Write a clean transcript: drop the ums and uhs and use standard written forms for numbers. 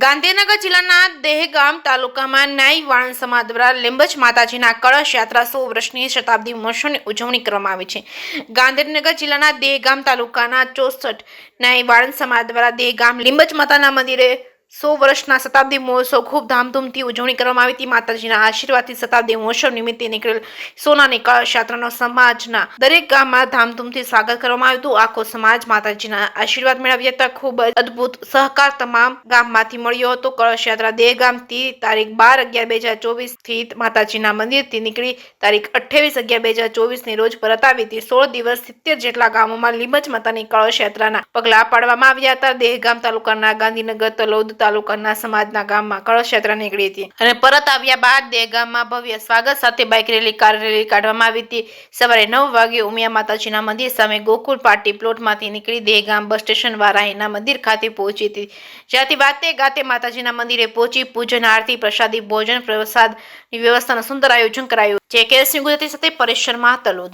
ગાંધીનગર જિલ્લાના દહેગામ તાલુકામાં નાઈ વાણંદ સમાજ દ્વારા લીંબચ માતાજીના કળશ યાત્રા 100 વર્ષની શતાબ્દી મહોત્સવની ઉજવણી કરવામાં આવી છે. ગાંધીનગર જિલ્લાના દહેગામ તાલુકાના 64 નાઈ વાણંદ સમાજ દ્વારા દહેગામ લીંબચ માતાના મંદિરે 100 વર્ષના શતાબ્દી મહોત્સવ ખૂબ ધામધૂમથી ઉજવણી કરવામાં આવી હતી. માતાજીના આશીર્વાદથી શતાબ્દી મહોત્સવ નિમિત્તે નીકળેલ સોનાની કળશ યાત્રાનો સમાજના દરેક ગામમાં ધામધૂમથી સ્વાગત કરવામાં આવ્યું હતું. આખો સમાજ માતાજીના આશીર્વાદ મેળવ્યા હતા. ખૂબ જ અદ્ભુત સહકાર તમામ ગામમાંથી મળ્યો હતો. કળશ યાત્રા દહેગામથી તારીખ 12/11/2024 થી માતાજીના મંદિરથી નીકળી તારીખ 28/11/2024 ની રોજ પરત આવી હતી. 16 દિવસ 70 જેટલા ગામોમાં લીંબચ માતાની કળશ યાત્રાના પગલા પાડવામાં આવ્યા હતા. દહેગામ તાલુકાના ગાંધીનગર તલોદ તાલુકાના સમાજના ગામમાં કળશ યાત્રા નીકળી હતી અને પરત આવ્યા બાદ દહેગામમાં ભવ્ય સ્વાગત સાથે બાઇક રેલી કાર રેલી કાઢવામાં આવી હતી. સવારે 9 વાગે ઉમિયા માતાજીના મંદિર સામે ગોકુલ પાર્ટી પ્લોટમાંથી નીકળી દહેગામ બસ સ્ટેશન વારાહીના મંદિર ખાતે પહોંચી હતી. જ્યાંથી વાતે ગાતે માતાજીના મંદિરે પહોંચી પૂજન આરતી પ્રસાદી ભોજન પ્રસાદની વ્યવસ્થાનું સુંદર આયોજન કરાયું. જે કેસની ગુજરાતી સાથે પરેશ શર્મા તલોદ.